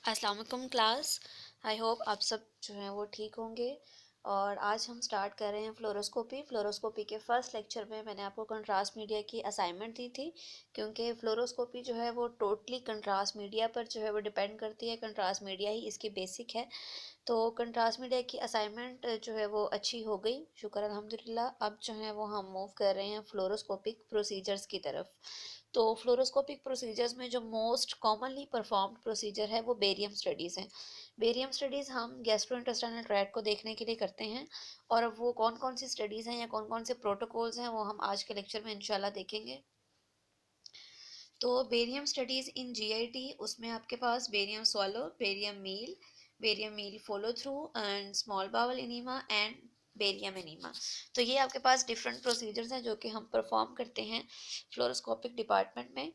अस्सलाम वालेकुम class. I hope आप सब जो हैं वो ठीक होंगे। और आज हम स्टार्ट कर रहे हैं फ्लोरोस्कोपी के फर्स्ट लेक्चर में मैंने आपको कंट्रास्ट मीडिया की असाइनमेंट दी थी, क्योंकि फ्लोरोस्कोपी जो है वो टोटली कंट्रास्ट मीडिया पर जो है वो डिपेंड करती है। कंट्रास्ट मीडिया ही इसकी बेसिक है। तो कंट्रास्ट मीडिया की असाइनमेंट जो है वो अच्छी हो गई, शुक्र अल्हम्दुलिल्लाह। अब जो है वो हम मूव कर रहे हैं फ्लोरोस्कोपिक प्रोसीजर्स की तरफ। तो फ्लोरोस्कोपिक प्रोसीजर्स में जो मोस्ट कॉमनली परफॉर्म्ड प्रोसीजर है वो बेरियम स्टडीज़ हैं। बेरियम स्टडीज़ हम गैस्ट्रोइंटेस्टाइनल ट्रैक्ट को देखने के लिए करते हैं। और अब वो कौन कौन सी स्टडीज़ हैं या कौन कौन से प्रोटोकॉल्स हैं वो हम आज के लेक्चर में इंशाल्लाह देखेंगे। तो बेरियम स्टडीज़ इन जीआईटी, उसमें आपके पास barium swallow, barium meal follow through and small bowel enema and barium enema. तो ये आपके पास डिफरेंट प्रोसीजर्स हैं जो कि हम परफॉर्म करते हैं फ्लोरोस्कोपिक डिपार्टमेंट में।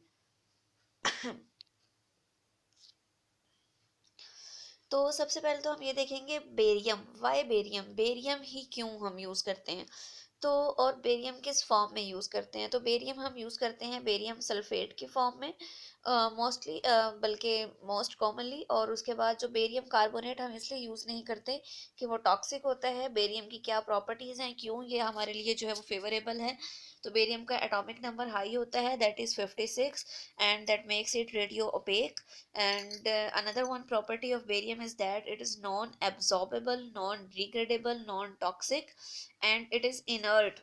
तो सबसे पहले तो हम ये देखेंगे बेरियम, वाई बेरियम, बेरियम ही क्यों हम यूज़ करते हैं। तो और बेरियम किस फॉर्म में यूज़ करते हैं, तो बेरियम हम यूज़ करते हैं बेरियम सल्फेट की फॉर्म में मोस्टली, बल्कि मोस्ट कॉमनली। और उसके बाद जो बेरियम कार्बोनेट हम इसलिए यूज़ नहीं करते कि वो टॉक्सिक होता है। बेरियम की क्या प्रॉपर्टीज़ हैं, क्यों ये हमारे लिए जो है वो फेवरेबल है। तो बेरियम का एटॉमिक नंबर हाई होता है, that is 56, and that makes it radio OPEC. And another one property of barium is that it is non-absorbable, non-degradable, non-toxic, and it is inert.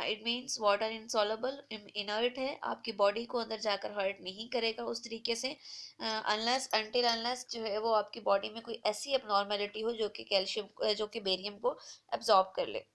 It means water insoluble, inert है, आपकी body को अंदर जाकर hurt नहीं करेगा उस तरीके से, अनलेस जो है वो आपकी बॉडी में कोई ऐसी abnormality हो जो कि कैल्शियम जो कि बेरियम को एब्जॉर्ब कर ले।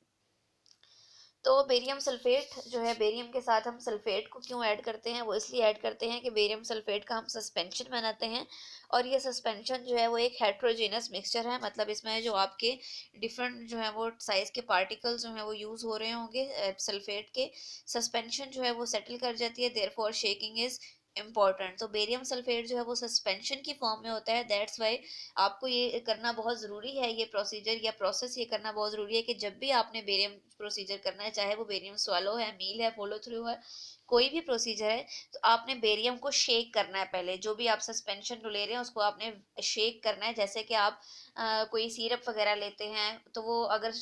तो बेरियम सल्फेट जो है, बेरियम के साथ हम सल्फेट को क्यों ऐड करते हैं, वो इसलिए ऐड करते हैं कि बेरियम सल्फेट का हम सस्पेंशन बनाते हैं। और ये सस्पेंशन जो है वो एक हेट्रोजीनस मिक्सचर है, मतलब इसमें जो आपके डिफरेंट जो है वो साइज के पार्टिकल्स जो है वो यूज़ हो रहे होंगे सल्फेट के, सस्पेंशन जो है वो सेटल कर जाती है, देयरफॉर शेकिंग इज इम्पॉर्टेंट। तो बेरियम सल्फेट जो है वो सस्पेंशन की फॉर्म में होता है, दैट्स वाई आपको ये करना बहुत ज़रूरी है, ये प्रोसीजर या प्रोसेस ये करना बहुत ज़रूरी है कि जब भी आपने बेरियम प्रोसीजर करना है, चाहे वो बेरियम swallow है, मील है, फॉलो थ्रू है, कोई भी प्रोसीजर है, तो आपने बेरियम को शेक करना है। पहले जो भी आप सस्पेंशन ले रहे हैं उसको आपने शेक करना है, जैसे कि आप कोई सिरप वगैरह लेते हैं तो वो अगर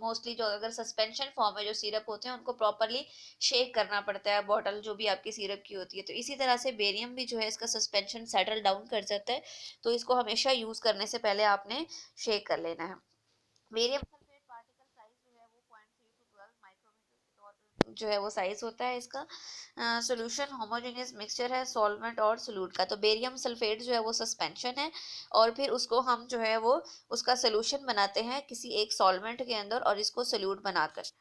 मोस्टली जो अगर सस्पेंशन फॉर्म में जो सिरप होते हैं उनको प्रॉपरली शेक करना पड़ता है, बॉटल जो भी आपकी सिरप की होती है। तो इसी तरह से बेरियम भी जो है इसका सस्पेंशन सेटल डाउन कर जाता है, तो इसको हमेशा यूज़ करने से पहले आपने शेक कर लेना है। बेरियम सल्फेट पार्टिकल साइज जो है वो 0.3 टू 12 माइक्रोमीटर जो है वो साइज होता है इसका। सोल्यूशन होमोजेनियस मिक्सचर है सॉल्वेंट और सोल्यूट का। तो बेरियम सल्फेट जो है वो सस्पेंशन है, और फिर उसको हम जो है वो उसका सोल्यूशन बनाते हैं किसी एक सॉल्वेंट के अंदर और इसको सोल्यूट बनाकर।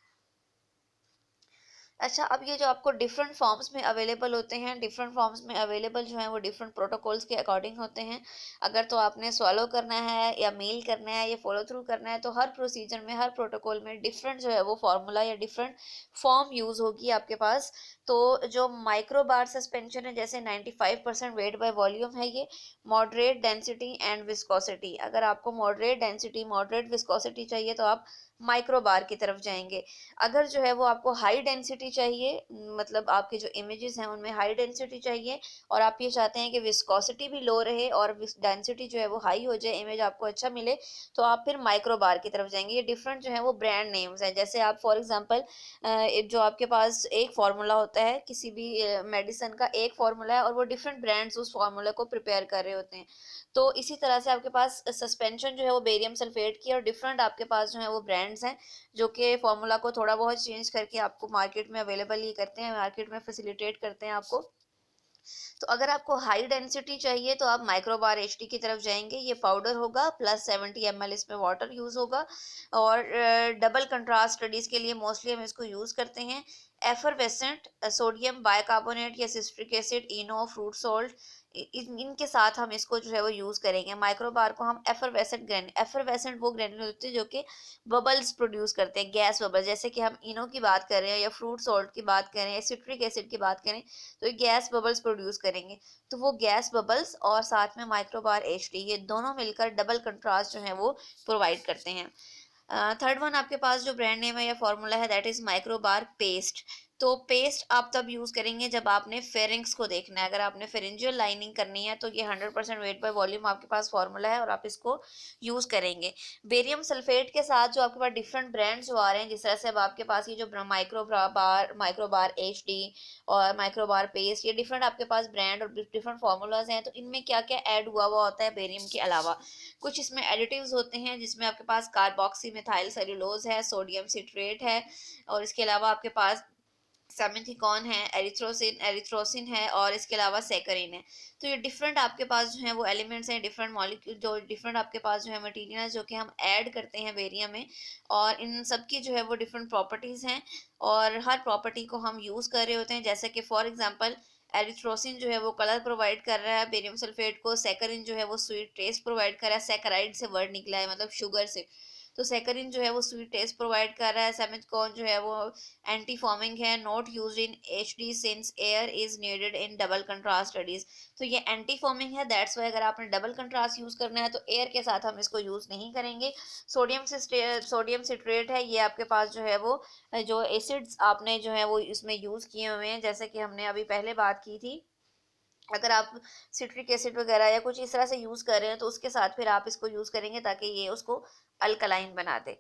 अच्छा, अब ये जो आपको डिफरेंट फॉर्म्स में अवेलेबल होते हैं, डिफरेंट फॉर्म्स में अवेलेबल जो हैं वो डिफरेंट प्रोटोकॉल्स के अकॉर्डिंग होते हैं। अगर तो आपने swallow करना है या मील करना है या फॉलो थ्रू करना है, तो हर प्रोसीजर में, हर प्रोटोकॉल में डिफरेंट जो है वो फार्मूला या डिफरेंट फॉर्म यूज़ होगी आपके पास। तो जो माइक्रो बार सस्पेंशन है, जैसे 95% वेट बाय वॉल्यूम है ये, मॉडरेट डेंसिटी एंड विस्कोसिटी। अगर आपको मॉडरेट डेंसिटी, मॉडरेट विस्कोसिटी चाहिए तो आप माइक्रो बार की तरफ जाएंगे। अगर जो है वो आपको हाई डेंसिटी चाहिए, मतलब आपके जो इमेजेस हैं उनमें हाई डेंसिटी चाहिए, और आप ये चाहते हैं कि विस्कोसिटी भी लो रहे और डेंसिटी जो है वो हाई हो जाए, इमेज आपको अच्छा मिले, तो आप फिर माइक्रो बार की तरफ जाएंगे। ये डिफरेंट जो है वो ब्रांड नेम्स हैं। जैसे आप फॉर एग्जांपल जो आपके पास एक फार्मूला होता है किसी भी मेडिसिन का, एक फार्मूला है और वो डिफरेंट ब्रांड्स उस फार्मूला को प्रिपेयर कर रहे होते हैं। तो इसी तरह से आपके पास सस्पेंशन जो है वो बेरियम सल्फेट की, और डिफरेंट आपके पास जो है वो ब्रांड्स हैं जो कि फार्मूला को थोड़ा बहुत चेंज करके आपको मार्केट में अवेलेबल ही करते हैं, मार्केट में फैसिलिटेट करते हैं आपको। तो अगर आपको हाई डेंसिटी चाहिए तो आप माइक्रोबार एचडी की तरफ जाएंगे। ये पाउडर होगा, प्लस 70 ml इसमें वाटर यूज़ होगा। और डबल कंट्रास्ट स्टडीज़ के लिए मोस्टली हम इसको यूज़ करते हैं। एफरवेसेंट सोडियम बाइकार्बोनेट या सिस्ट्रिक एसिड, इनो, फ्रूट सॉल्ट, इनके साथ हम इसको जो है वो यूज़ करेंगे। माइक्रोबार को हम एफरवेसेंट वो ग्रेन्यूल होते हैं जो कि बबल्स प्रोड्यूस करते हैं, गैस बबल, जैसे कि हम इनो की बात कर रहे हैं या फ्रूट सॉल्ट की बात करें या सिट्रिक एसिड की बात करें, तो ये गैस बबल्स प्रोड्यूस करेंगे। तो वो गैस बबल्स और साथ में माइक्रोबार एचडी, ये दोनों मिलकर डबल कंट्रास्ट जो है वो प्रोवाइड करते हैं। थर्ड वन आपके पास जो ब्रांड नेम है या फॉर्मूला है, दैट इज माइक्रोबार पेस्ट। तो पेस्ट आप तब यूज़ करेंगे जब आपने फेरिंग्स को देखना है। अगर आपने फेरिंजियल लाइनिंग करनी है तो ये 100% वेट बाय वॉल्यूम आपके पास फॉर्मूला है और आप इसको यूज़ करेंगे। बेरियम सल्फेट के साथ जो आपके पास डिफरेंट ब्रांड्स जो आ रहे हैं, जिस तरह से अब आपके पास ये जो माइक्रो बार HD और माइक्रो बार पेस्ट, ये डिफरेंट आपके पास ब्रांड और डिफरेंट फार्मूलाज हैं। तो इनमें क्या क्या ऐड हुआ हुआ होता है बेरियम के अलावा? कुछ इसमें एडिटिव्स होते हैं जिसमें आपके पास कार्बोक्सी मिथाइल सेल्यूलोज है, सोडियम सिट्रेट है, और इसके अलावा आपके पास सेमिथिकॉन है, एरिथ्रोसिन है, और इसके अलावा सैकरिन है। तो ये डिफरेंट आपके पास जो है वो एलिमेंट्स हैं, डिफरेंट मॉलिक्यूल, जो डिफरेंट आपके पास जो है मटेरियल जो कि हम ऐड करते हैं बेरियम में, और इन सब की जो है वो डिफरेंट प्रॉपर्टीज़ हैं और हर प्रॉपर्टी को हम यूज़ कर रहे होते हैं। जैसे कि फॉर एग्जांपल एरिथ्रोसिन जो है वो कलर प्रोवाइड कर रहा है बेरियम सल्फेट को, सैकरिन जो है वो स्वीट टेस्ट प्रोवाइड कर रहा है, सैकराइड से वर्ड निकला है मतलब शुगर से, तो सैकरिन जो है वो स्वीट टेस्ट प्रोवाइड कर रहा है। सेमिथकॉन जो है वो एंटी फॉर्मिंग है, not used in HD since air is needed in double contrast studies. तो ये एंटी फॉर्मिंग है, दैट्स वाई अगर आपने डबल कंट्रास्ट यूज करना है तो एयर के साथ हम इसको यूज नहीं करेंगे। सोडियम सिट्रेट है, ये आपके पास जो है वो जो एसिड्स आपने जो है वो इसमें यूज किए हुए हैं, जैसे कि हमने अभी पहले बात की थी। अगर आप सिट्रिक एसिड वगैरह या कुछ इस तरह से यूज कर रहे हैं तो उसके साथ फिर आप इसको यूज करेंगे ताकि ये उसको अल्कलाइन बना दे।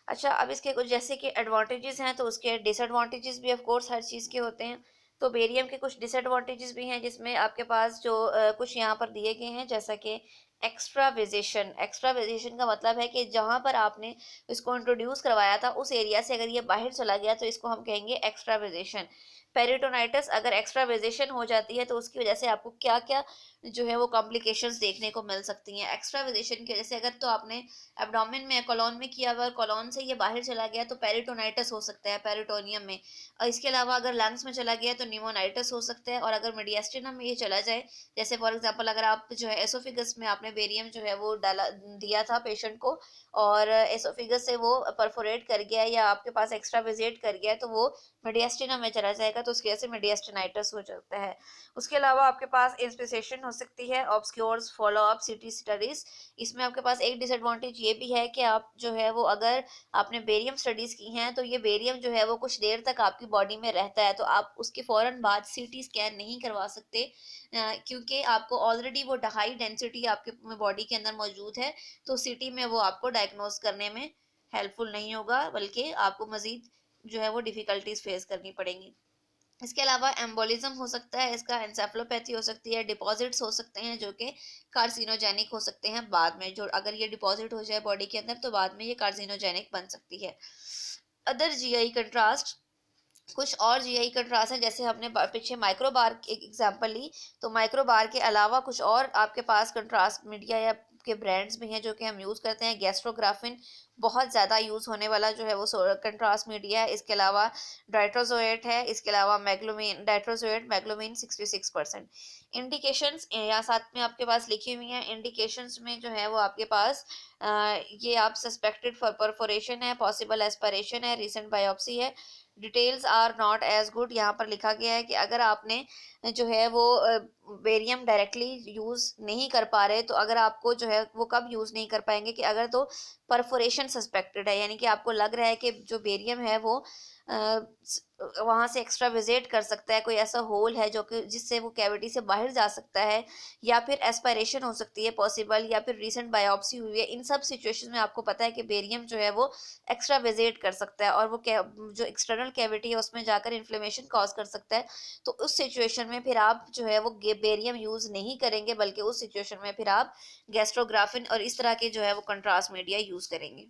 अच्छा, अब इसके कुछ जैसे कि एडवांटेजेस हैं तो उसके डिसएडवांटेजेस भी ऑफ कोर्स हर चीज़ के होते हैं। तो बेरियम के कुछ डिसएडवांटेजेस भी हैं जिसमें आपके पास जो कुछ यहाँ पर दिए गए हैं, जैसा कि एक्स्ट्रावेजेशन का मतलब है कि जहाँ पर आपने इसको इंट्रोड्यूस करवाया था उस एरिया से अगर ये बाहर चला गया तो इसको हम कहेंगे एक्स्ट्रावेजेशन। पेरिटोनाइटिस अगर एक्स्ट्रावेजेशन हो जाती है तो उसकी वजह से आपको क्या क्या जो है वो कॉम्प्लिकेशंस देखने को मिल सकती हैं एक्स्ट्रावेजेशन की वजह से। अगर तो आपने एब्डोमेन में कॉलोन में किया हुआ, कॉलोन से ये बाहर चला गया तो पेरिटोनाइटिस हो सकता है पेरिटोनियम में, और इसके अलावा अगर लंग्स में चला गया तो निमोनाइटिस हो सकता है। और अगर मीडियास्टिनम में ये चला जाए, जैसे फॉर एग्जांपल अगर आप जो है एसोफिगस में आपने बेरियम जो है वो डाला दिया था पेशेंट को और एसोफिगस से वो परफोरेट कर गया या आपके पास एक्स्ट्रा विजेट कर गया तो वो मीडियास्टिनम में चला जाएगा, तो उसकी वजह से मीडियास्टिनाइटिस हो जाता है। उसके अलावा आपके पास इंस्पिसेशन हो सकती है, ऑब्सक्योर्स फॉलो अप सिटी स्टडीज। इसमें आपके पास एक डिसएडवांटेज ये भी है कि आप जो है वो अगर आपने बेरियम स्टडीज की हैं तो ये बेरियम जो है वो कुछ देर तक आपकी बॉडी में रहता है, तो आप उसके फौरन बाद CT स्कैन नहीं करवा सकते क्योंकि आपको ऑलरेडी वो हाई डेंसिटी आपके बॉडी के अंदर मौजूद है, तो CT में वो आपको डायग्नोज करने में हेल्पफुल नहीं होगा, बल्कि आपको मजीद जो है वो डिफिकल्टीज फेस करनी पड़ेंगी। इसके अलावा एम्बोलिज्म हो सकता है, इसका एंसेफलोपैथी हो सकती है, डिपॉजिट्स हो सकते हैं जो कि कार्सिनोजेनिक हो सकते हैं बाद में, जो अगर ये डिपॉजिट हो जाए बॉडी के अंदर तो बाद में ये कार्सिनोजेनिक बन सकती है। अदर GI कंट्रास्ट, कुछ और GI कंट्रास्ट है, जैसे हमने पीछे माइक्रोबार की एक एग्जांपल ली, तो माइक्रोबार के अलावा कुछ और आपके पास कंट्रास्ट मीडिया या के ब्रांड्स भी हैं जो कि हम यूज़ करते हैं। गैस्ट्रोग्राफिन बहुत ज़्यादा यूज़ होने वाला जो है वो कंट्रास्ट मीडिया है। इसके अलावा डाइट्रोजोएट है, इसके अलावा मैग्लोमिन, डाइट्रोजोएट मैग्लोमिन 66%। इंडिकेशंस यहाँ साथ में आपके पास लिखी हुई हैं। इंडिकेशंस में जो है वो आपके पास ये आप सस्पेक्टेड फॉर परफोरेशन है, पॉसिबल एस्पिरेशन है, रिसेंट बायोप्सी है, details are not as good. यहाँ पर लिखा गया है कि अगर आपने जो है वो बेरियम डायरेक्टली यूज़ नहीं कर पा रहे तो अगर आपको जो है वो कब यूज़ नहीं कर पाएंगे कि अगर तो परफोरेशन सस्पेक्टेड है, यानी कि आपको लग रहा है कि जो बेरियम है वो वहाँ से एक्स्ट्रा विजेट कर सकता है, कोई ऐसा होल है जो कि जिससे वो कैविटी से बाहर जा सकता है, या फिर एस्पायरेशन हो सकती है पॉसिबल, या फिर रिसेंट बायोप्सी हुई है। इन सब सिचुएशन में आपको पता है कि बेरियम जो है वो एक्स्ट्रा विजेट कर सकता है और वो जो एक्सटर्नल कैविटी है उसमें जाकर इन्फ्लेमेशन कॉज कर सकता है। तो उस सिचुएशन में फिर आप जो है वो बेरियम यूज़ नहीं करेंगे, बल्कि उस सिचुएशन में फिर आप गैस्ट्रोग्राफिन और इस तरह के जो है वो कंट्रास्ट मीडिया यूज़ करेंगे।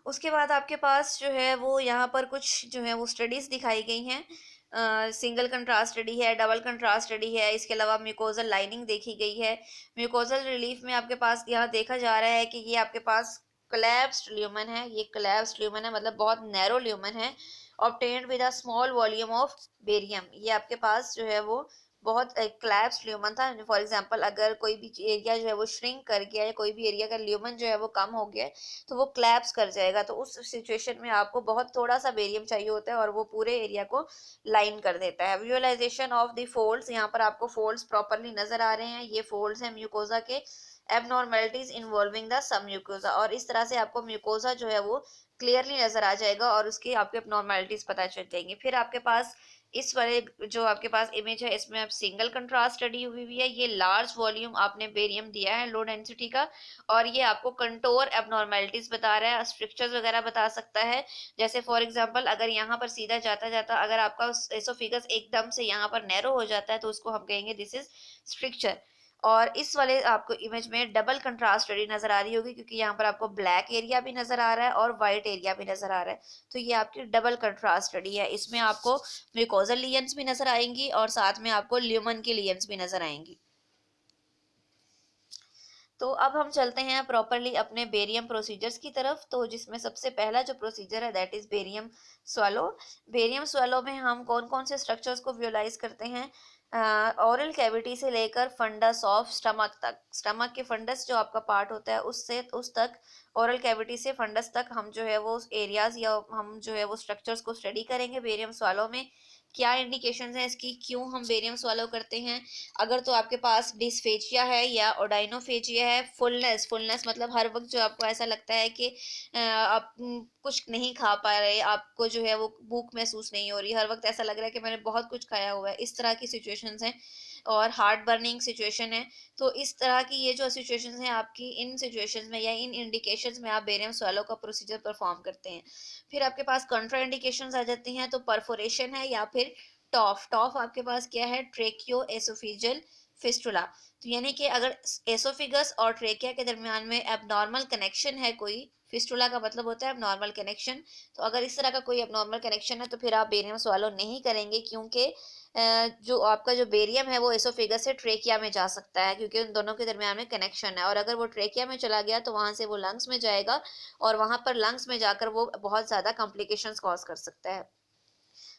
उसके बाद आपके पास जो है वो यहाँ पर कुछ जो है वो स्टडीज़ दिखाई गई हैं। सिंगल कंट्रास्ट स्टडी है, डबल कंट्रास्ट स्टडी है, इसके अलावा म्यूकोजल लाइनिंग देखी गई है। म्यूकोजल रिलीफ में आपके पास यहाँ देखा जा रहा है कि ये आपके पास कोलैप्स्ड ल्यूमन है, ये कोलैप्स्ड ल्यूमन है मतलब बहुत नैरो ल्यूमन है, obtained with a small volume of barium. ये आपके पास जो है वो बहुत कोलैप्स्ड ल्यूमन था। फॉर एग्जांपल अगर कोई भी एरिया जो है वो श्रिंक कर गया या कोई भी एरिया का ल्यूमन जो है वो कम हो गया तो वो क्लैप्स कर जाएगा, तो उस सिचुएशन में आपको बहुत थोड़ा सा बेरियम चाहिए होता है और वो पूरे एरिया को लाइन कर देता है। विजुअलाइजेशन ऑफ द फोल्ड्स, यहाँ पर आपको फोल्ड्स प्रॉपरली नजर आ रहे हैं, ये फोल्ड्स हैं म्यूकोजा के। Abnormalities involving the sub mucosa, और इस तरह से आपको म्यूकोजा जो है वो क्लियरली नजर आ जाएगा और उसकी आपके एबनॉर्मेलिटीज पता चल जाएंगी। फिर आपके पास इस वाले जो आपके पास इमेज है इसमें आप सिंगल कंट्रास्ट स्टडी हुई है, ये लार्ज वॉल्यूम आपने बेरियम दिया है लो डेंसिटी का, और ये आपको कंटोर एबनॉर्मेलिटीज बता रहा है, स्ट्रक्चर्स वगैरह बता सकता है। जैसे फॉर एग्जांपल अगर यहाँ पर सीधा जाता जाता अगर आपका एसोफिगस एकदम से यहाँ पर नैरो हो जाता है तो उसको हम कहेंगे दिस इज स्ट्रक्चर। और इस वाले आपको इमेज में डबल कंट्रास्ट स्टडी नजर आ रही होगी, क्योंकि यहाँ पर आपको ब्लैक एरिया भी नजर आ रहा है और व्हाइट एरिया भी नजर आ रहा है, तो ये आपकी डबल कंट्रास्ट स्टडी है। इसमें आपको म्यूकोजल लीजन्स भी नजर आएंगी और साथ में आपको ल्यूमन की लीजन्स भी नजर आएंगी। तो अब हम चलते हैं प्रॉपरली अपने बेरियम प्रोसीजर्स की तरफ, तो जिसमें सबसे पहला जो प्रोसीजर है that is barium swallow. Barium swallow में हम कौन कौन से स्ट्रक्चर्स को विजुअलाइज करते हैं, ओरल कैविटी से लेकर फंडस ऑफ स्टमक तक, स्टमक के फंडस जो आपका पार्ट होता है उससे उस तक, ओरल कैविटी से फंडस तक हम जो है वो एरियाज या हम जो है वो स्ट्रक्चर्स को स्टडी करेंगे बेरियम स्वालो में। क्या इंडिकेशंस हैं इसकी, क्यों हम बेरियम स्वालो करते हैं, अगर तो आपके पास डिस्फेजिया है या ओडाइनोफेजिया है, फुलनेस, फुलनेस मतलब हर वक्त जो आपको ऐसा लगता है कि आप कुछ नहीं खा पा रहे, आपको जो है वो भूख महसूस नहीं हो रही, हर वक्त ऐसा लग रहा है कि मैंने बहुत कुछ खाया हुआ है, इस तरह की सिचुएशंस हैं, और हार्ट बर्निंग सिचुएशन है, तो इस तरह की ये जो सिचुएशंस हैं आपकी, इन सिचुएशंस में या इन इंडिकेशंस में आप बेरियम स्वालो का प्रोसीजर परफॉर्म करते हैं। फिर आपके पास कंट्रा इंडिकेशंस आ जाती हैं, तो परफोरेशन है या फिर टॉफ, टॉफ आपके पास क्या है, ट्रेकियो एसोफिजियल फिस्टुला, तो यानी कि अगर एसोफिगस और ट्रेकिया के दरमियान में एबनॉर्मल कनेक्शन है कोई, फिस्टुला का मतलब होता है एबनॉर्मल कनेक्शन, तो अगर इस तरह का कोई एबनॉर्मल कनेक्शन है तो फिर आप बेरियम स्वालो नहीं करेंगे, क्योंकि जो आपका जो बेरियम है वो एसोफिगस से ट्रेकिया में जा सकता है, क्योंकि उन दोनों के दरमियान में कनेक्शन है, और अगर वो ट्रेकिया में चला गया तो वहां से वो लंग्स में जाएगा और वहां पर लंग्स में जाकर वो बहुत ज्यादा कॉम्प्लिकेशंस कॉज कर सकता है।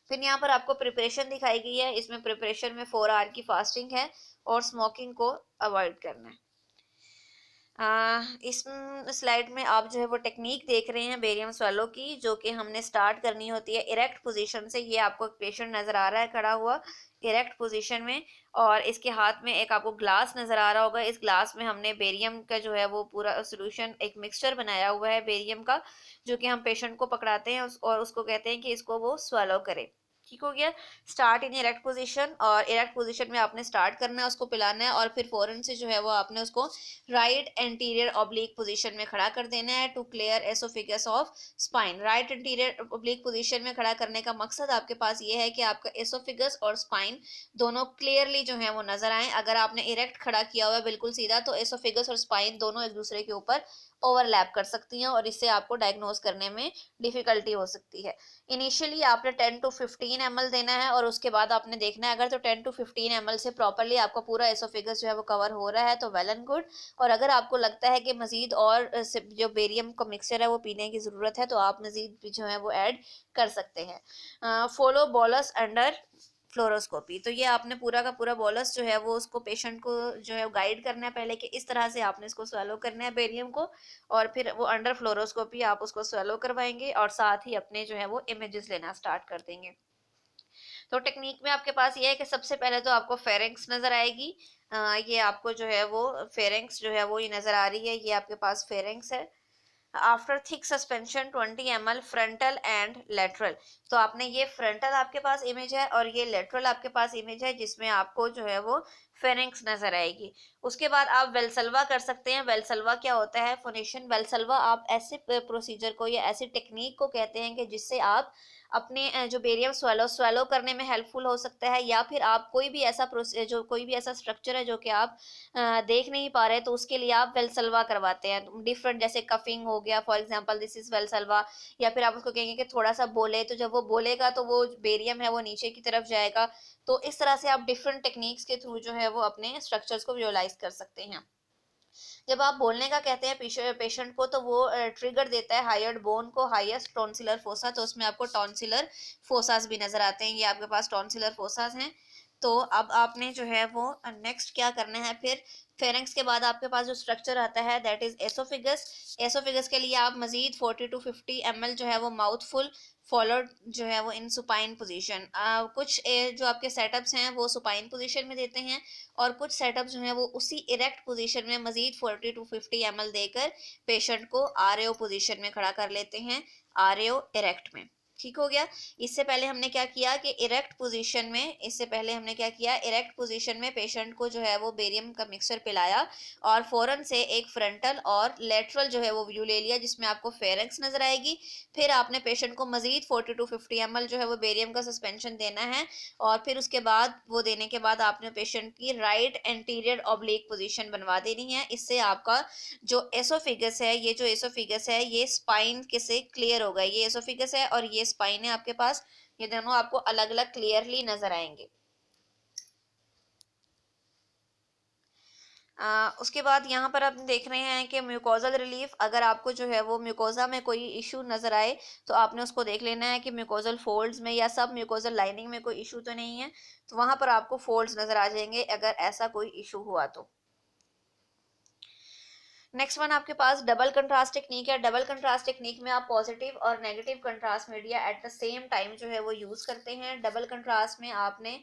फिर यहाँ पर आपको प्रिपरेशन दिखाई गई है, इसमें प्रिपरेशन में 4 आवर की फास्टिंग है और स्मोकिंग को अवॉइड करना है। इस स्लाइड में आप जो है वो टेक्निक देख रहे हैं बेरियम स्वालो की, जो कि हमने स्टार्ट करनी होती है इरेक्ट पोजीशन से। ये आपको एक पेशेंट नजर आ रहा है खड़ा हुआ इरेक्ट पोजीशन में, और इसके हाथ में एक आपको ग्लास नजर आ रहा होगा, इस ग्लास में हमने बेरियम का जो है वो पूरा सोल्यूशन, एक मिक्सचर बनाया हुआ है बेरियम का, जो कि हम पेशेंट को पकड़ाते हैं और उसको कहते हैं कि इसको वो स्वालो करे। ठीक हो गया, स्टार्ट इन इरेक्ट पोजीशन, और इरेक्ट पोजीशन में आपने स्टार्ट करना है, उसको पिलाना है, और फिर फौरन से जो है वो आपने उसको राइट एंटीरियर ऑब्लिक पोजीशन में खड़ा कर देना है to clear oesophagus off spine. Right anterior oblique position में खड़ा करने का मकसद आपके पास ये है कि आपका एसोफिगस और स्पाइन दोनों क्लियरली जो है वो नजर आए। अगर आपने इरेक्ट खड़ा किया हुआ है बिल्कुल सीधा, तो एसोफिगस और स्पाइन दोनों एक दूसरे के ऊपर ओवरलैप कर सकती हैं और इससे आपको डायग्नोज करने में डिफिकल्टी हो सकती है। इनिशियली आपने 10 to 15 ml देना है, और उसके बाद आपने देखना है, अगर तो 10 to 15 ml से प्रॉपरली आपका पूरा एसोफिगस जो है वो कवर हो रहा है तो वेल एंड गुड, और अगर आपको लगता है कि मजीद और जो बेरियम का मिक्सचर है वो पीने की ज़रूरत है तो आप मजीद जो है वो ऐड कर सकते हैं। फॉलो बोलस अंडर फ्लोरोस्कोपी, तो ये आपने पूरा का पूरा बोलस जो है वो उसको पेशेंट को जो है गाइड करना है पहले कि इस तरह से आपने इसको स्वेलो करना है बेरियम को, और फिर वो अंडर फ्लोरोस्कोपी आप उसको स्वेलो करवाएंगे और साथ ही अपने जो है वो इमेजेस लेना स्टार्ट कर देंगे। तो टेक्निक में आपके पास ये है कि सबसे पहले तो आपको फेरेंक्स नजर आएगी, ये आपको जो है वो फेरेंक्स जो है वो ये नजर आ रही है, ये आपके पास फेरेंक्स है। After thick suspension 20 ml frontal and lateral, तो आपने ये फ्रंटल आपके पास इमेज है और ये लेटरल आपके पास इमेज है जिसमें आपको जो है वो फेरेंक्स नजर आएगी। उसके बाद आप वेलसल्वा कर सकते हैं। वेलसल्वा क्या होता है, फोनेशन वेलसल्वा आप ऐसे प्रोसीजर को या ऐसी टेक्निक को कहते हैं कि जिससे आप अपने जो बेरियम स्वेलो करने में हेल्पफुल हो सकता है, या फिर आप कोई भी ऐसा जो कोई भी ऐसा स्ट्रक्चर है जो कि आप देख नहीं पा रहे तो उसके लिए आप वेलसल्वा करवाते हैं डिफरेंट, जैसे कफिंग हो गया फॉर एग्जांपल दिस इज वेलसल्वा, या फिर आप उसको कहेंगे कि थोड़ा सा बोले, तो जब वो बोलेगा तो वो बेरियम है वो नीचे की तरफ जाएगा। तो इस तरह से आप डिफरेंट टेक्निक्स के थ्रू जो है वो अपने स्ट्रक्चर्स को विजुअलाइज कर सकते हैं। जब आप बोलने का कहते हैं पेशेंट को, तो वो ट्रिगर देता है हायर्ड बोन को, हाईएस्ट टॉन्सिलर फोसा, तो उसमें आपको टॉन्सिलर फोसास भी नजर आते हैं, ये आपके पास टॉन्सिलर फोसास हैं। तो अब आपने जो है वो नेक्स्ट क्या करना है फिर, फेरेंक्स के बाद आपके पास जो स्ट्रक्चर आता है दैट इज एसोफिगस। एसोफिगस के लिए आप मजीद 40 to 50 ml जो है वो माउथफुल फॉलोड जो है वो इन सुपाइन पोजीशन, कुछ जो आपके सेटअप्स हैं वो सुपाइन पोजीशन में देते हैं, और कुछ सेटअप जो है वो उसी इरेक्ट पोजीशन में मजीद 40 to 50 ml देकर पेशेंट को आरएओ पोजीशन में खड़ा कर लेते हैं, आरएओ इरेक्ट में। ठीक हो गया। इससे पहले हमने क्या किया कि इरेक्ट पोजीशन में, इससे पहले हमने क्या किया, इरेक्ट पोजीशन में पेशेंट को जो है वो बेरियम का मिक्सचर पिलाया और फौरन से एक फ्रंटल और लेटरल जो है वो व्यू ले लिया जिसमें आपको फेरेंक्स नजर आएगी। फिर आपने पेशेंट को मजीद 40 to 50 ml जो है वो बेरियम का सस्पेंशन देना है, और फिर उसके बाद वो देने के बाद आपने पेशेंट की राइट एंटीरियर ऑब्लिक पोजीशन बनवा देनी है। इससे आपका जो एसोफिगस है, ये जो एसोफिगस है ये स्पाइन के से क्लियर होगा, ये एसोफिगस है और ये स्पाइन है आपके पास, ये दोनों आपको अलग अलग क्लियरली नजर आएंगे। उसके बाद यहाँ पर आप देख रहे हैं कि म्यूकोजल रिलीफ, अगर आपको जो है वो म्यूकोजा में कोई इशू नज़र आए तो आपने उसको देख लेना है कि म्यूकोजल फोल्ड्स में या सब म्यूकोजल लाइनिंग में कोई इशू तो नहीं है, तो वहाँ पर आपको फोल्ड्स नज़र आ जाएंगे अगर ऐसा कोई इशू हुआ तो। नेक्स्ट वन आपके पास डबल कंट्रास्ट टेक्निक है। डबल कंट्रास्ट टेक्निक में आप पॉजिटिव और negative contrast media at the same time जो है वो यूज करते हैं। डबल कंट्रास्ट में आपने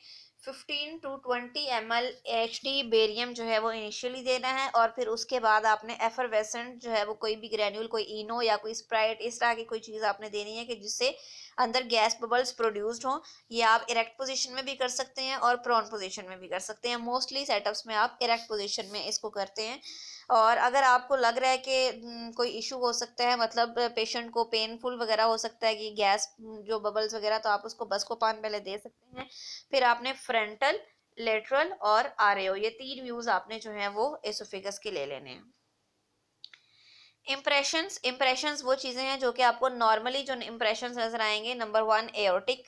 15 to 20 ml एचडी बेरियम जो है वो इनिशियली देना है, और फिर उसके बाद आपने एफरवेसेंट जो है वो कोई भी ग्रेन्यूल, कोई इनो या कोई स्प्राइट, इस तरह की कोई चीज़ आपने देनी है कि जिससे अंदर गैस बबल्स प्रोड्यूस्ड हो। ये आप इरेक्ट पोजीशन में भी कर सकते हैं और प्रोन पोजीशन में भी कर सकते हैं। मोस्टली सेटअप्स में आप इरेक्ट पोजीशन में इसको करते हैं। और अगर आपको लग रहा है कि कोई इशू हो सकता है, मतलब पेशेंट को पेनफुल वगैरह हो सकता है कि गैस जो बबल्स वगैरह, तो आप उसको बस्कोपान पहले दे सकते हैं। फिर आपने फ्रंटल, लेटरल और आरएओ, ये 3 व्यूज आपने जो है वो एसोफेगस के ले लेने हैं। इम्प्रेशंस, इम्प्रेशंस वो चीज़ें हैं जो कि आपको नॉर्मली जो इम्प्रेशंस नजर आएंगे, नंबर 1 एओर्टिक,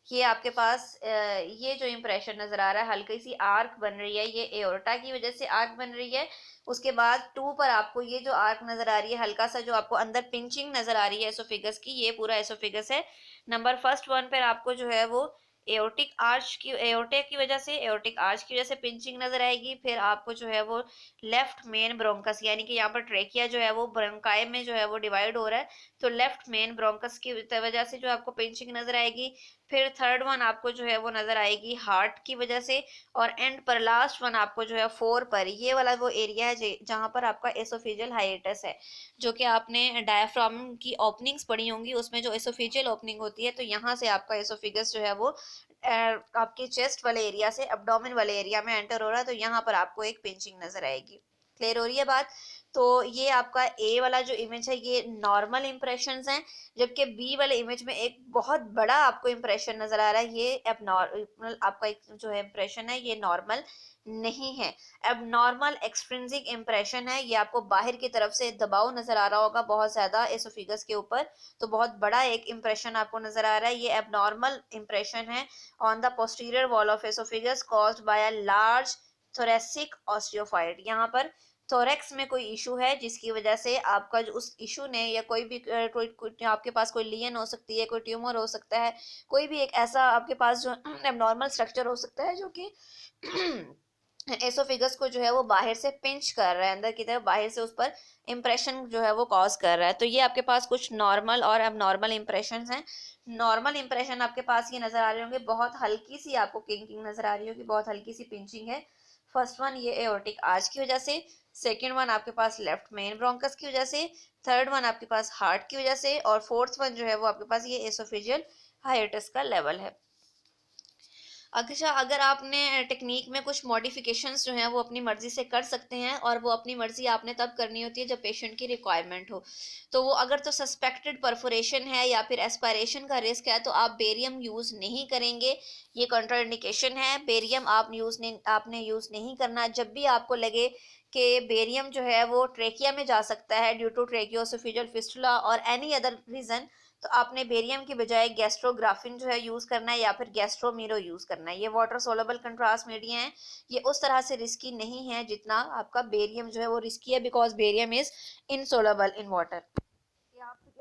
ये आपके पास ये जो इम्प्रेशन नजर आ रहा है, हल्की सी आर्क बन रही है, ये एओर्टा की वजह से आर्क बन रही है। उसके बाद 2 पर आपको ये जो आर्क नजर आ रही है, हल्का सा जो आपको अंदर पिंचिंग नजर आ रही है एसोफिगस की, ये पूरा एसोफिगस है। नंबर फर्स्ट 1 पर आपको जो है वो एओर्टिक आर्च की, एओर्टे की वजह से, एओर्टिक आर्च की वजह से पिंचिंग नजर आएगी। फिर आपको जो है वो लेफ्ट मेन ब्रोंकस, यानी कि यहाँ पर ट्रेकिया जो है वो ब्रोंकाई में जो है वो डिवाइड हो रहा है, तो लेफ्ट मेन ब्रोंकस की वजह से जो आपको पिंचिंग नजर आएगी। फिर थर्ड वन आपको जो है वो नजर आएगी हार्ट की वजह से, और एंड पर लास्ट वन आपको जो है 4 पर, ये वाला वो एरिया है जहाँ पर आपका एसोफिजियल हाइएटस है, जो कि आपने डायफ्राम की ओपनिंग्स पढ़ी होंगी, उसमें जो एसोफिजियल ओपनिंग होती है, तो यहाँ से आपका एसोफिगस जो है वो आपके चेस्ट वाले एरिया से अब्डोमेन वाले एरिया में एंटर हो रहा है, तो यहाँ पर आपको एक पिंचिंग नजर आएगी। क्लियर हो रही है बात। तो ये आपका ए वाला जो इमेज है ये नॉर्मल इंप्रेशंस हैं, जबकि बी वाले इमेज में एक बहुत बड़ा आपको इंप्रेशन नजर आ रहा है, ये एबनॉर्मल आपका एक जो है इंप्रेशन है, ये नॉर्मल नहीं है, एबनॉर्मल एक्सट्रिंसिक इंप्रेशन है। ये आपको बाहर की तरफ से दबाव नजर आ रहा होगा बहुत ज्यादा एसोफिगस के ऊपर, तो बहुत बड़ा एक इंप्रेशन आपको नजर आ रहा है, ये एबनॉर्मल इंप्रेशन है on the posterior wall of oesophagus caused by a large thoracic osteophyte. यहाँ पर थोरेक्स में कोई इशू है जिसकी वजह से आपका जो उस इशू ने, या कोई भी कोई आपके पास कोई लियन हो सकती है, कोई ट्यूमर हो सकता है, कोई भी एक ऐसा आपके पास जो एबनॉर्मल स्ट्रक्चर हो सकता है जो कि एसोफिगस को जो है वो बाहर से पिंच कर रहा है, अंदर की तरफ बाहर से उस पर इम्प्रेशन जो है वो कॉज कर रहा है। तो ये आपके पास कुछ नॉर्मल और एबनॉर्मल इम्प्रेशन हैं। नॉर्मल इम्प्रेशन आपके पास ये नजर आ रहे होंगे, बहुत हल्की सी आपको किंकिंग नजर आ रही होगी, बहुत हल्की सी पिंचिंग है। फर्स्ट वन ये एओर्टिक आर्च की वजह से, सेकेंड वन आपके पास लेफ्ट मेन ब्रोंकस की वजह से, थर्ड वन आपके पास हार्ट की वजह से, और फोर्थ वन जो है वो आपके पास ये एसोफेजियल हाइएटस का लेवल है। अच्छा, अगर आपने टेक्निक में कुछ मॉडिफिकेशंस जो हैं वो अपनी मर्जी से कर सकते हैं, और वो अपनी मर्जी आपने तब करनी होती है जब पेशेंट की रिक्वायरमेंट हो। तो वो अगर तो सस्पेक्टेड परफोरेशन है या फिर एस्पायरेशन का रिस्क है तो आप बेरियम यूज़ नहीं करेंगे, ये कंट्राइंडिकेशन है। बेरियम आपने यूज़ नहीं करना। जब भी आपको लगे कि बेरियम जो है वो ट्रेकिया में जा सकता है ड्यू टू ट्रेकियोसोफिजियल फिस्टुला और एनी अदर रीज़न, तो आपने बेरियम की बजाय गैस्ट्रोग्राफिन जो है यूज करना है या फिर गैस्ट्रोमीरो यूज करना है। ये वाटर सोलेबल कंट्रास्ट मीडिया है, ये उस तरह से रिस्की नहीं है जितना आपका बेरियम जो है वो रिस्की है, because barium is insoluble in water.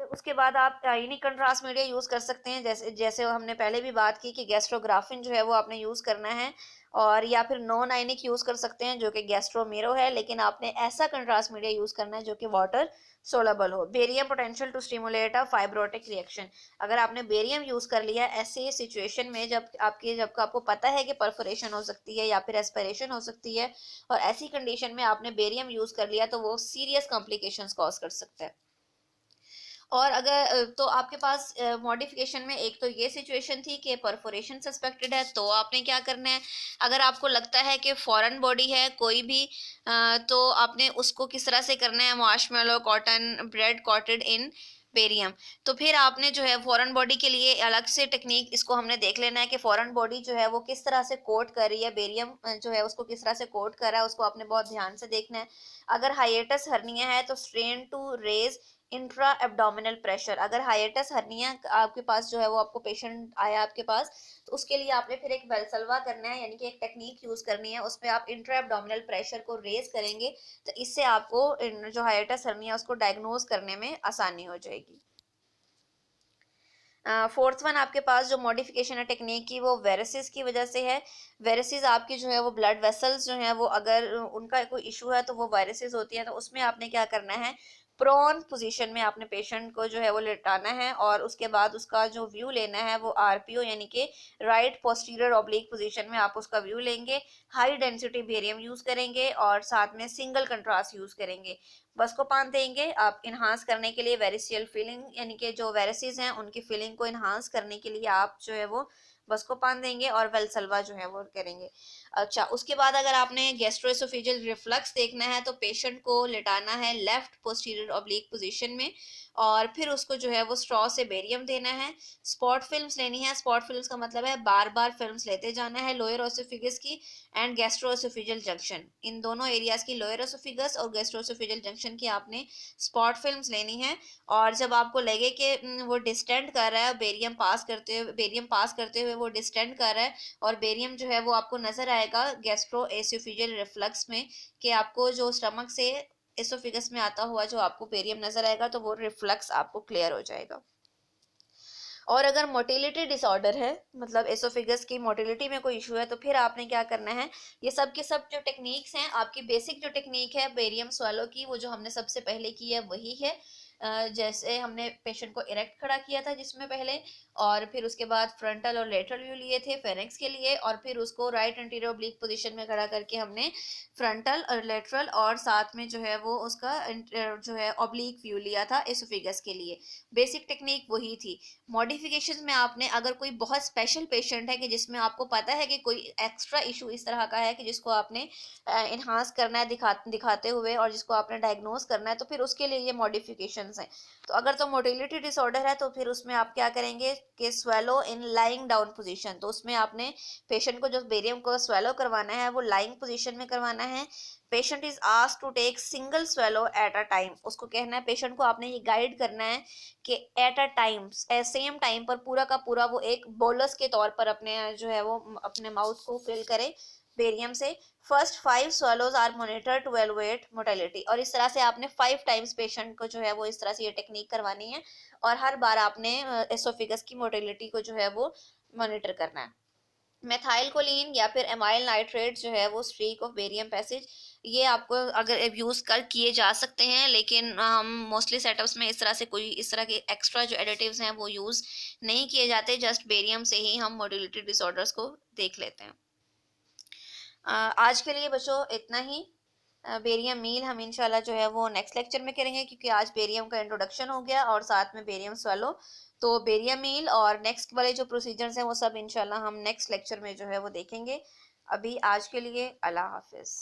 उसके बाद आप आयनिक कंट्रास्ट मीडिया यूज़ कर सकते हैं, जैसे जैसे हमने पहले भी बात की कि गैस्ट्रोग्राफिन जो है वो आपने यूज़ करना है, और या फिर नॉन आयनिक यूज़ कर सकते हैं जो कि गैस्ट्रोमेरो है, लेकिन आपने ऐसा कंट्रास्ट मीडिया यूज़ करना है जो कि वाटर सोलबल हो। Barium potential to stimulate a fibrotic reaction, अगर आपने बेरियम यूज़ कर लिया ऐसे सिचुएशन में जब आपको पता है कि परफोरेशन हो सकती है या फिर एस्पिरेशन हो सकती है, और ऐसी कंडीशन में आपने बेरियम यूज़ कर लिया, तो वो सीरियस कॉम्प्लिकेशंस कॉज कर सकता है। और अगर तो आपके पास मॉडिफिकेशन में एक तो ये सिचुएशन थी कि परफोरेशन सस्पेक्टेड है, तो आपने क्या करना है, अगर आपको लगता है कि फॉरेन बॉडी है कोई भी, तो आपने उसको किस तरह से करना है, मार्शमेलो कॉटन ब्रेड कॉटेड इन बेरियम। तो फिर आपने जो है फॉरेन बॉडी के लिए अलग से टेक्निक इसको हमने देख लेना है कि फॉरेन बॉडी जो है वो किस तरह से कोट कर रही है, बेरियम जो है उसको किस तरह से कोट कर रहा है, उसको आपने बहुत ध्यान से देखना है। अगर हाइएटस हर्निया है तो strain to raise intra abdominal pressure, अगर हाइएटस हर्निया आपके पास जो है वो आपको पेशेंट आया आपके पास, तो उसके लिए आपने फिर एक वेल्सल्वा करना है, यानी कि एक टेक्निक यूज करनी है, उसमें आप इंट्रा एब्डोमिनल प्रेशर को रेज करेंगे, तो इससे आपको जो हाइएटस हर्निया उसको डायग्नोज करने में आसानी हो जाएगी। फोर्थ वन आपके पास जो मॉडिफिकेशन है टेक्निक की, वो वेरेसिस की वजह से है। वेरेसिस आपकी जो है वो ब्लड वेसल्स जो है वो अगर उनका कोई इशू है तो वो वायरसेस होती है, तो उसमें आपने क्या करना है, प्रोन पोजीशन में आपने पेशेंट को जो है वो लेटाना है, और उसके बाद उसका जो व्यू लेना है वो आरपीओ यानी कि राइट पोस्टीरियर ऑब्लिक पोजीशन में आप उसका व्यू लेंगे। हाई डेंसिटी बेरियम यूज करेंगे और साथ में सिंगल कंट्रास्ट यूज करेंगे। बस्कोपान देंगे आप इन्हांस करने के लिए, वेरिसियल फीलिंग यानी कि जो वेरिसेस हैं उनकी फीलिंग को इन्हांस करने के लिए आप जो है वो बस्कोपान देंगे, और वेलसल्वा जो है वो करेंगे। अच्छा, उसके बाद अगर आपने गैस्ट्रोएसोफेजियल रिफ्लक्स देखना है तो पेशेंट को लेटाना है लेफ्ट पोस्टीरियर ऑब्लिक पोजीशन में, और फिर उसको जो है वो स्ट्रॉ से बेरियम देना है। स्पॉट फिल्म्स लेनी है, स्पॉट फिल्म्स का मतलब है बार बार फिल्म्स लेते जाना है लोअर ओसोफिगस की एंड गैस्ट्रोएसोफेजियल जंक्शन, इन दोनों एरियाज की, लोअर ओसोफिगस और गैस्ट्रोएसोफेजियल जंक्शन की आपने स्पॉट फिल्म्स लेनी है। और जब आपको लगे कि वो डिस्टेंड कर रहा है, बेरियम पास करते हुए वो डिस्टेंड कर रहा है, और बेरियम जो है वो आपको नजर आएगा गैस्ट्रोएसोफेजियल रिफ्लक्स में, कि आपको जो स्टमक से एसोफिगस में आता हुआ जो आपको बेरियम नजर आएगा, तो वो रिफ्लक्स आपको क्लियर हो जाएगा। और अगर मोटिलिटी डिसऑर्डर है, मतलब एसोफिगस की मोटिलिटी में कोई इशू है, तो फिर आपने क्या करना है, ये सब के सब जो टेक्निक्स हैं, आपकी बेसिक जो टेक्निक है बेरियम स्वालो की, वो जो हमने सबसे पहले की है वही है। जैसे हमने पेशेंट को इरेक्ट खड़ा किया था जिसमें पहले, और फिर उसके बाद फ्रंटल और लेटरल व्यू लिए थे फेरेंक्स के लिए, और फिर उसको राइट एंटीरियर ओब्लिक पोजीशन में खड़ा करके हमने फ्रंटल और लेटरल और साथ में जो है वो उसका जो है ऑब्लिक व्यू लिया था एसोफिगस के लिए। बेसिक टेक्निक वही थी। मॉडिफिकेशन में आपने अगर कोई बहुत स्पेशल पेशेंट है कि जिसमें आपको पता है कि कोई एक्स्ट्रा इशू इस तरह का है कि जिसको आपने इन्हांस करना है दिखाते हुए, और जिसको आपने डायग्नोज करना है, तो फिर उसके लिए ये मॉडिफिकेशंस हैं। तो अगर तो मोटिलिटी डिसऑर्डर है तो फिर उसमें आप क्या करेंगे कि स्वेलो इन लाइंग डाउन पोजीशन, तो उसमें आपने पेशेंट को जो बेरियम को स्वेलो करवाना है वो लाइंग पोजीशन में करवाना है। Patient is asked to take single swallow at a time, उसको कहना है, पेशेंट को आपने ये गाइड करना है कि eight a time same time पर पूरा का पूरा वो एक बोलस के तौर पर अपने जो है वो अपने माउथ को फिल करे बेरियम से। First 5 swallows are monitor to evaluate motility, और इस तरह से आपने 5 टाइम्स पेशेंट को जो है वो इस तरह से ये टेक्निक करवानी है, और हर बार आपने एसोफिगस की मोटेलिटी को जो है वो मॉनिटर करना है। मेथाइल कोलिन या फिर एमाइल नाइट्रेट जो है वो स्ट्रीक ऑफ बेरियम पैसेज, ये आपको अगर यूज़ कर किए जा सकते हैं, लेकिन हम मोस्टली सेटअप्स में इस तरह से कोई इस तरह के एक्स्ट्रा जो एडिटिव्स हैं वो यूज़ नहीं किए जाते, जस्ट बेरियम से ही हम मोटिलिटी डिसऑर्डर्स को देख लेते हैं। आज के लिए बच्चों इतना ही। बेरियम मील हम इंशाल्लाह जो है वो नेक्स्ट लेक्चर में करेंगे, क्योंकि आज बेरियम का इंट्रोडक्शन हो गया और साथ में बेरियम स्वालो, तो बेरियम मील और नेक्स्ट वाले जो प्रोसीजर्स हैं वो सब इंशाल्लाह हम नेक्स्ट लेक्चर में जो है वो देखेंगे। अभी आज के लिए अल्लाह हाफिज़।